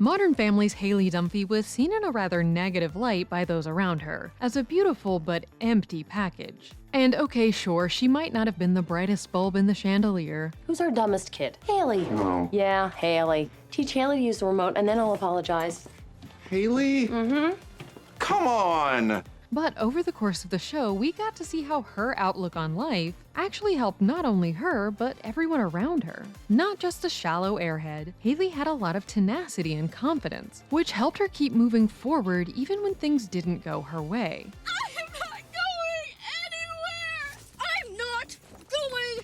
Modern Family's Haley Dunphy was seen in a rather negative light by those around her, as a beautiful but empty package. And okay, sure, she might not have been the brightest bulb in the chandelier. Who's our dumbest kid? Haley. Oh. Yeah, Haley. Teach Haley to use the remote and then I'll apologize. Haley? Mm-hmm. Come on! But over the course of the show, we got to see how her outlook on life actually helped not only her, but everyone around her. Not just a shallow airhead, Haley had a lot of tenacity and confidence, which helped her keep moving forward even when things didn't go her way. I'm not going anywhere! I'm not going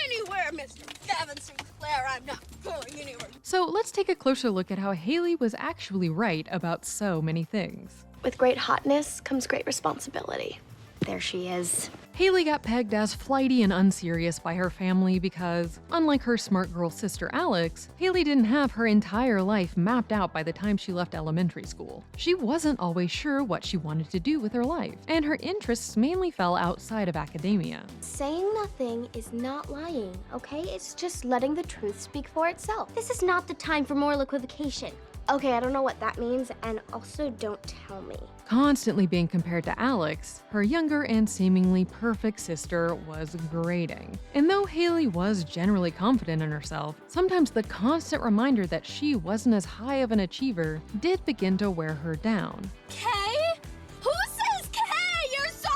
anywhere, Mr. Gavin Sinclair. I'm not going anywhere. So let's take a closer look at how Haley was actually right about so many things. With great hotness comes great responsibility. There she is. Haley got pegged as flighty and unserious by her family because, unlike her smart girl sister Alex, Haley didn't have her entire life mapped out by the time she left elementary school. She wasn't always sure what she wanted to do with her life, and her interests mainly fell outside of academia. Saying nothing is not lying, okay? It's just letting the truth speak for itself. This is not the time for moral equivocation. Okay, I don't know what that means, and also don't tell me. Constantly being compared to Alex, her younger and seemingly perfect sister, was grating. And though Haley was generally confident in herself, sometimes the constant reminder that she wasn't as high of an achiever did begin to wear her down. Kay? Who says Kay? You're so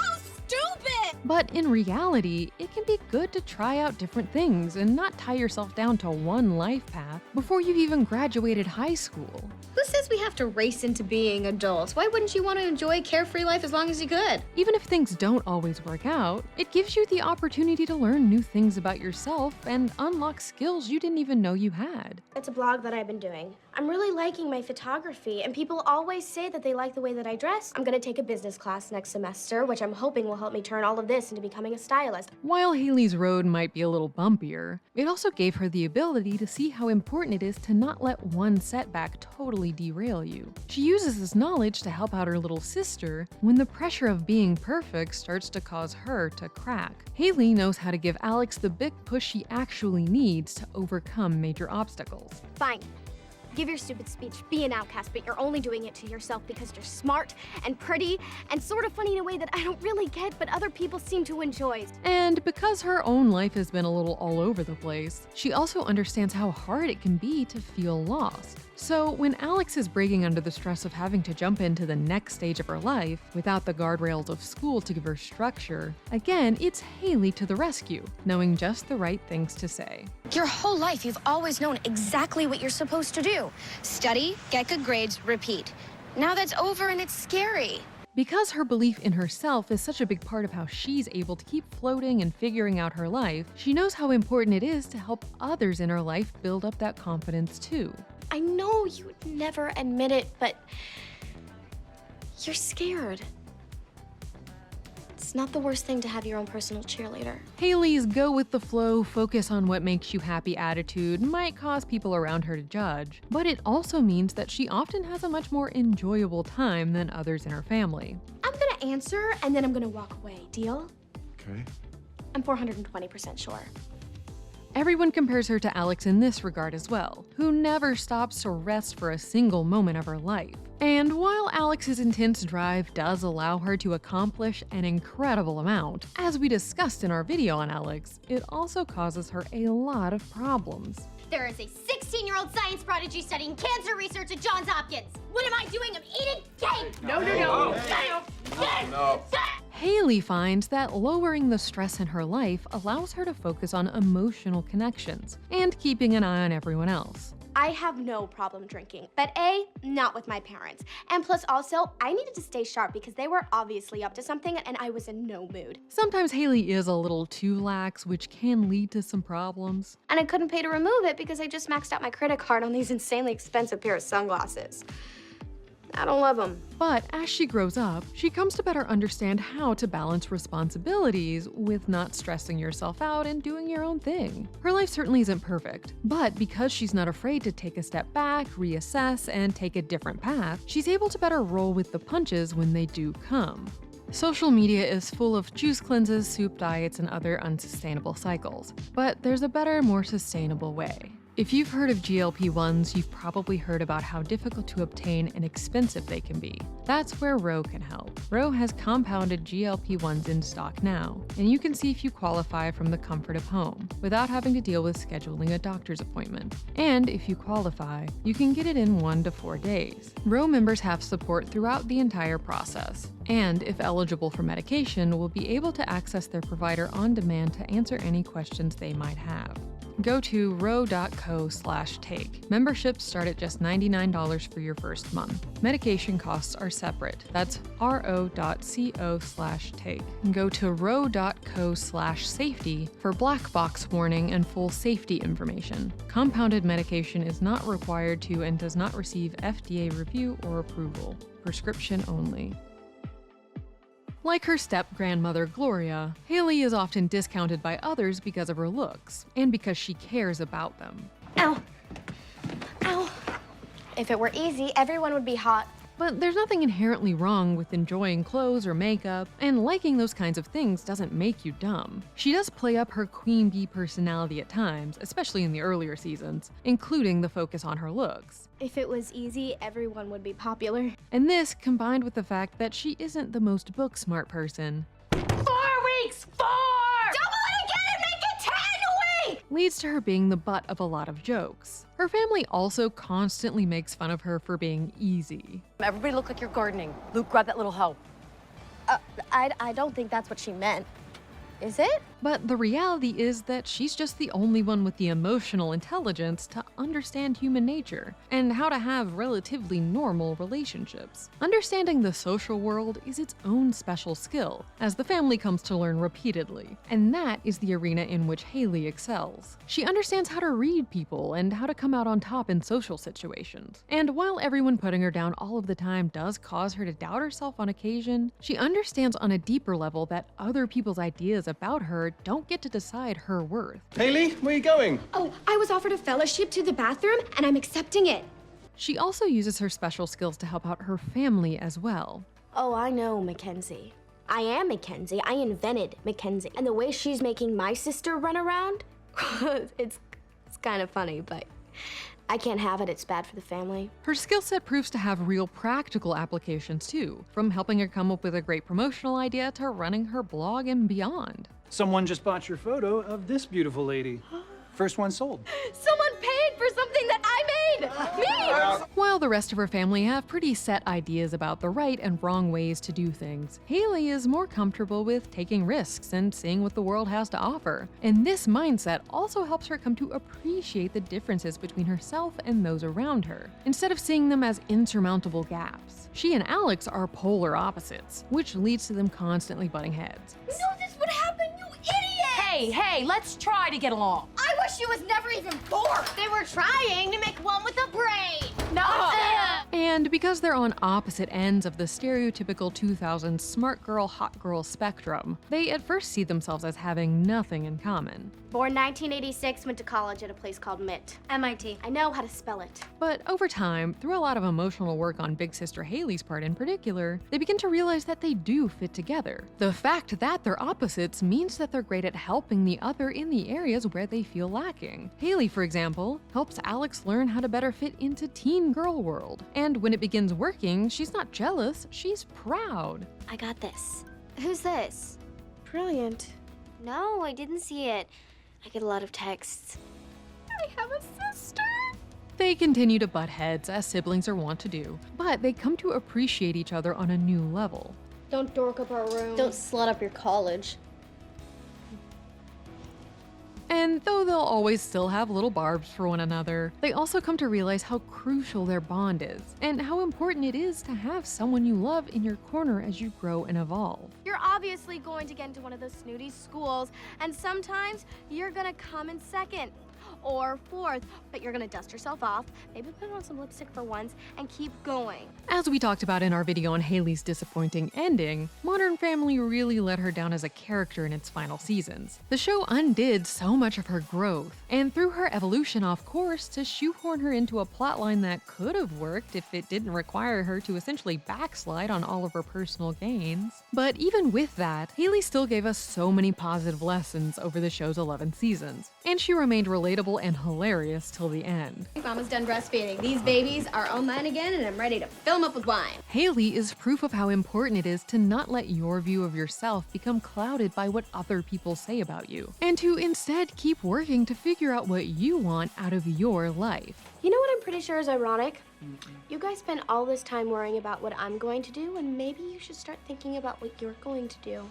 stupid! But in reality, it can be good to try out different things and not tie yourself down to one life path before you've even graduated high school. Who says we have to race into being adults? Why wouldn't you want to enjoy a carefree life as long as you could? Even if things don't always work out, it gives you the opportunity to learn new things about yourself and unlock skills you didn't even know you had. It's a blog that I've been doing. I'm really liking my photography, and people always say that they like the way that I dress. I'm gonna take a business class next semester, which I'm hoping will help me turn all of this into becoming a stylist. While Haley's road might be a little bumpier, it also gave her the ability to see how important it is to not let one setback totally derail you. She uses this knowledge to help out her little sister when the pressure of being perfect starts to cause her to crack. Haley knows how to give Alex the big push she actually needs to overcome major obstacles. Fine. Give your stupid speech, be an outcast, but you're only doing it to yourself because you're smart and pretty and sort of funny in a way that I don't really get, but other people seem to enjoy. And because her own life has been a little all over the place, she also understands how hard it can be to feel lost. So when Alex is breaking under the stress of having to jump into the next stage of her life without the guardrails of school to give her structure, again, it's Haley to the rescue, knowing just the right things to say. Your whole life, you've always known exactly what you're supposed to do. Study, get good grades, repeat. Now that's over and it's scary. Because her belief in herself is such a big part of how she's able to keep floating and figuring out her life, she knows how important it is to help others in her life build up that confidence too. I know you would never admit it, but you're scared. It's not the worst thing to have your own personal cheerleader. Haley's go with the flow, focus on what makes you happy attitude might cause people around her to judge, but it also means that she often has a much more enjoyable time than others in her family. I'm gonna answer and then I'm gonna walk away. Deal? Okay. I'm 420% sure. Everyone compares her to Alex in this regard as well, who never stops to rest for a single moment of her life. And while Alex's intense drive does allow her to accomplish an incredible amount, as we discussed in our video on Alex, it also causes her a lot of problems. There is a 16-year-old science prodigy studying cancer research at Johns Hopkins. What am I doing? I'm eating cake! No. Haley finds that lowering the stress in her life allows her to focus on emotional connections and keeping an eye on everyone else. I have no problem drinking, but A, not with my parents. And plus also, I needed to stay sharp because they were obviously up to something and I was in no mood. Sometimes Haley is a little too lax, which can lead to some problems. And I couldn't pay to remove it because I just maxed out my credit card on these insanely expensive pair of sunglasses. I don't love them. But as she grows up, she comes to better understand how to balance responsibilities with not stressing yourself out and doing your own thing. Her life certainly isn't perfect, but because she's not afraid to take a step back, reassess, and take a different path, she's able to better roll with the punches when they do come. Social media is full of juice cleanses, soup diets, and other unsustainable cycles. But there's a better, more sustainable way. If you've heard of GLP-1s, you've probably heard about how difficult to obtain and expensive they can be. That's where Ro can help. Ro has compounded GLP-1s in stock now, and you can see if you qualify from the comfort of home, without having to deal with scheduling a doctor's appointment. And if you qualify, you can get it in 1 to 4 days. Ro members have support throughout the entire process, and if eligible for medication, will be able to access their provider on demand to answer any questions they might have. Go to ro.co/take. Memberships start at just $99 for your first month. Medication costs are separate. That's ro.co/take. Go to ro.co/safety for black box warning and full safety information. Compounded medication is not required to and does not receive FDA review or approval. Prescription only. Like her step-grandmother Gloria, Haley is often discounted by others because of her looks, and because she cares about them. Ow. Ow. If it were easy, everyone would be hot. But there's nothing inherently wrong with enjoying clothes or makeup, and liking those kinds of things doesn't make you dumb. She does play up her queen bee personality at times, especially in the earlier seasons, including the focus on her looks. If it was easy, everyone would be popular. And this, combined with the fact that she isn't the most book-smart person, 4 weeks! 4! Double it again and make it 10 weeks! leads to her being the butt of a lot of jokes. Her family also constantly makes fun of her for being easy. Everybody look like you're gardening. Luke, grab that little hoe. I don't think that's what she meant. Is it? But the reality is that she's just the only one with the emotional intelligence to understand human nature and how to have relatively normal relationships. Understanding the social world is its own special skill, as the family comes to learn repeatedly, and that is the arena in which Haley excels. She understands how to read people and how to come out on top in social situations. And while everyone putting her down all of the time does cause her to doubt herself on occasion, she understands on a deeper level that other people's ideas about her don't get to decide her worth. Haley, where are you going? Oh, I was offered a fellowship to the bathroom, and I'm accepting it. She also uses her special skills to help out her family as well. Oh, I know Mackenzie. I am Mackenzie. I invented Mackenzie. And the way she's making my sister run around, it's kind of funny, but I can't have it. It's bad for the family. Her skill set proves to have real practical applications too, from helping her come up with a great promotional idea to running her blog and beyond. Someone just bought your photo of this beautiful lady. First one sold. Someone paid for something that I made! Me! While the rest of her family have pretty set ideas about the right and wrong ways to do things, Haley is more comfortable with taking risks and seeing what the world has to offer. And this mindset also helps her come to appreciate the differences between herself and those around her, instead of seeing them as insurmountable gaps. She and Alex are polar opposites, which leads to them constantly butting heads. You know this would happen, you idiot! Hey, let's try to get along. I wish she was never even born! They were trying to make one with a brain. No! And because they're on opposite ends of the stereotypical 2000s smart girl, hot girl spectrum, they at first see themselves as having nothing in common. Born 1986, went to college at a place called MIT. MIT. I know how to spell it. But over time, through a lot of emotional work on big sister Haley's part in particular, they begin to realize that they do fit together. The fact that they're opposites means that they're great at helping the other in the areas where they feel lacking. Haley, for example, helps Alex learn how to better fit into teen girl world. And when it begins working, she's not jealous, she's proud. I got this. Who's this? Brilliant. No, I didn't see it. I get a lot of texts. I have a sister! They continue to butt heads, as siblings are wont to do, but they come to appreciate each other on a new level. Don't dork up our room. Don't slut up your college. And though they'll always still have little barbs for one another, they also come to realize how crucial their bond is, and how important it is to have someone you love in your corner as you grow and evolve. You're obviously going to get into one of those snooty schools, and sometimes you're gonna come in second or fourth, but you're gonna dust yourself off, maybe put on some lipstick for once, and keep going. As we talked about in our video on Haley's disappointing ending, Modern Family really let her down as a character in its final seasons. The show undid so much of her growth, and threw her evolution off course to shoehorn her into a plotline that could have worked if it didn't require her to essentially backslide on all of her personal gains. But even with that, Haley still gave us so many positive lessons over the show's 11 seasons, and she remained relatable adorable and hilarious till the end. Mama's done breastfeeding. These babies are all mine again, and I'm ready to fill them up with wine. Haley is proof of how important it is to not let your view of yourself become clouded by what other people say about you, and to instead keep working to figure out what you want out of your life. You know what I'm pretty sure is ironic? You guys spend all this time worrying about what I'm going to do, and maybe you should start thinking about what you're going to do.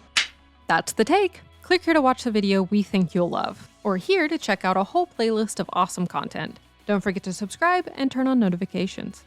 That's the take. Click here to watch the video we think you'll love, or here to check out a whole playlist of awesome content. Don't forget to subscribe and turn on notifications.